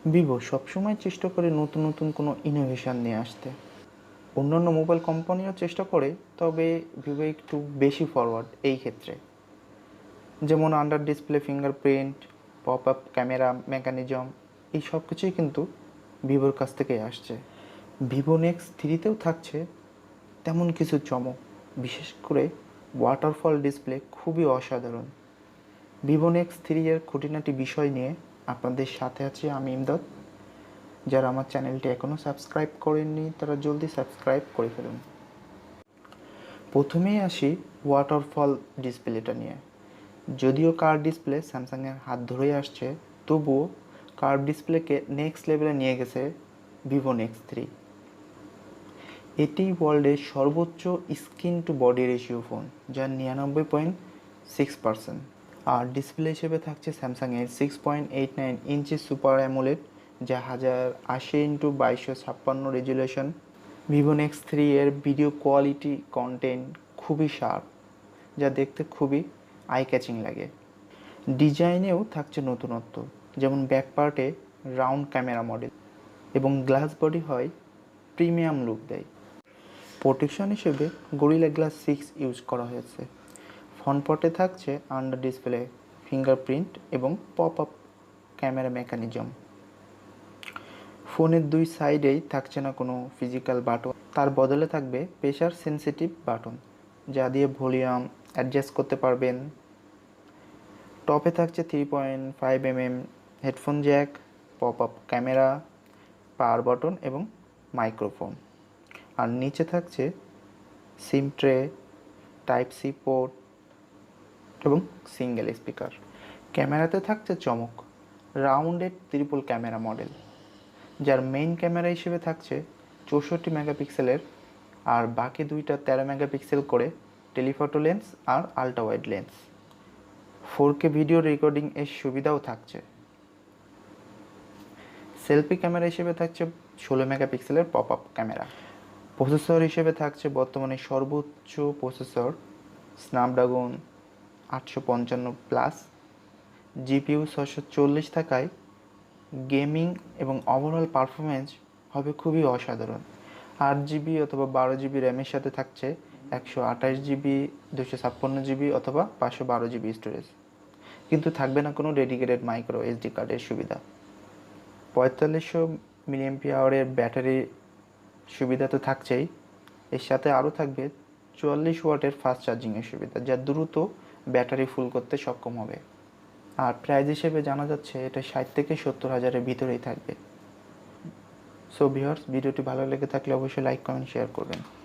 Vivo সবসময় চেষ্টা করে নতুন নতুন কোনো ইনোভেশন নিয়ে আসতে। অন্যান্য মোবাইল কোম্পানিও চেষ্টা করে, তবে ভিভো একটু বেশি ফরওয়ার্ড এই ক্ষেত্রে। যেমন under display fingerprint, pop up camera mechanism, এই সব কিছুই কিন্তু ভিভোর কাছ থেকেই আসছে। ভিভো নেক্সট থ্রিতেও থাকছে তেমন কিছু চমক, বিশেষ করে ওয়াটারফল ডিসপ্লে খুবই অসাধারণ। ভিভো নেক্সট থ্রি এর খুঁটিনাটি বিষয় নিয়ে আপনাদের সাথে আছি আমি ইমদাদ। যারা আমার চ্যানেলটি এখনও সাবস্ক্রাইব করেননি তারা জলদি সাবস্ক্রাইব করে ফেলুন। প্রথমেই আসি ওয়াটারফল ডিসপ্লেটা নিয়ে। যদিও কার্ভ ডিসপ্লে স্যামসাংয়ের হাত ধরেই আসছে, তবুও কার্ভ ডিসপ্লেকে নেক্সট লেভেলে নিয়ে গেছে ভিভো নেক্সট থ্রি। এটি ওয়ার্ল্ডের সর্বোচ্চ screen to body ratio phone, যার 99.6%। আর ডিসপ্লে হিসেবে থাকছে স্যামসাংয়ের 6.89 ইঞ্চি সুপার অ্যামোলেড, যা 1080x2256 resolution. Vivo next three এর ভিডিও কোয়ালিটি কন্টেন্ট খুবই শার্প, যা দেখতে খুবই আই ক্যাচিং লাগে। ডিজাইনেও থাকছে নতুনত্ব, যেমন ব্যাক পার্টে রাউন্ড ক্যামেরা মডেল এবং গ্লাস বডি হয় প্রিমিয়াম লুক দেয়। প্রোটেকশন হিসেবে গরিলা গ্লাস 6 ইউজ করা হয়েছে। ফ্রন্ট পটে থাকছে আন্ডার ডিসপ্লে ফিঙ্গারপ্রিন্ট এবং পপ আপ ক্যামেরা মেকানিজম। ফোনের দুই সাইডেই থাকছে না কোনো ফিজিক্যাল বাটন, তার বদলে থাকবে প্রেশার সেন্সিটিভ বাটন, যা দিয়ে ভলিউম অ্যাডজাস্ট করতে পারবেন। টপে থাকছে 3.5 mm headphone jack, pop up camera, power button এবং মাইক্রোফোন। আর নিচে থাকছে SIM tray, type C port এবং সিঙ্গেল স্পিকার। ক্যামেরাতে থাকছে চমক, রাউন্ডেড ট্রিপল ক্যামেরা মডেল, যার মেইন ক্যামেরা হিসেবে থাকছে 64 মেগাপিক্সেলের, আর বাকি দুইটা 13 মেগাপিক্সেল করে টেলিফটো লেন্স আর ultra wide lens. 4K video recording এর সুবিধাও থাকছে। সেলফি ক্যামেরা হিসেবে থাকছে 16 মেগাপিক্সেলের পপ আপ ক্যামেরা। প্রসেসর হিসেবে থাকছে বর্তমানে সর্বোচ্চ প্রসেসর স্ন্যাপড্রাগন 855+, জিপিইউ 640 থাকায় গেমিং এবং ওভারঅল পারফরমেন্স হবে খুবই অসাধারণ। 8 জিবি অথবা 12 জিবি র্যামের সাথে থাকছে 128 জিবি, 256 জিবি অথবা 512 জিবি স্টোরেজ, কিন্তু থাকবে না কোনো ডেডিকেটেড মাইক্রো এসডি কার্ডের সুবিধা। 4500 mAh ব্যাটারি সুবিধা তো থাকছেই, এর সাথে আরও থাকবে 44 ওয়াটের ফাস্ট চার্জিংয়ের সুবিধা, যা দ্রুত ব্যাটারি ফুল করতে সক্ষম হবে। আর প্রাইস হিসেবে জানা যাচ্ছে এটা 60 থেকে 70 হাজারের ভিতরেই থাকবে। সো ভিউয়ার্স, ভিডিওটি ভালো লেগে থাকলে অবশ্যই লাইক কমেন্ট শেয়ার করবেন।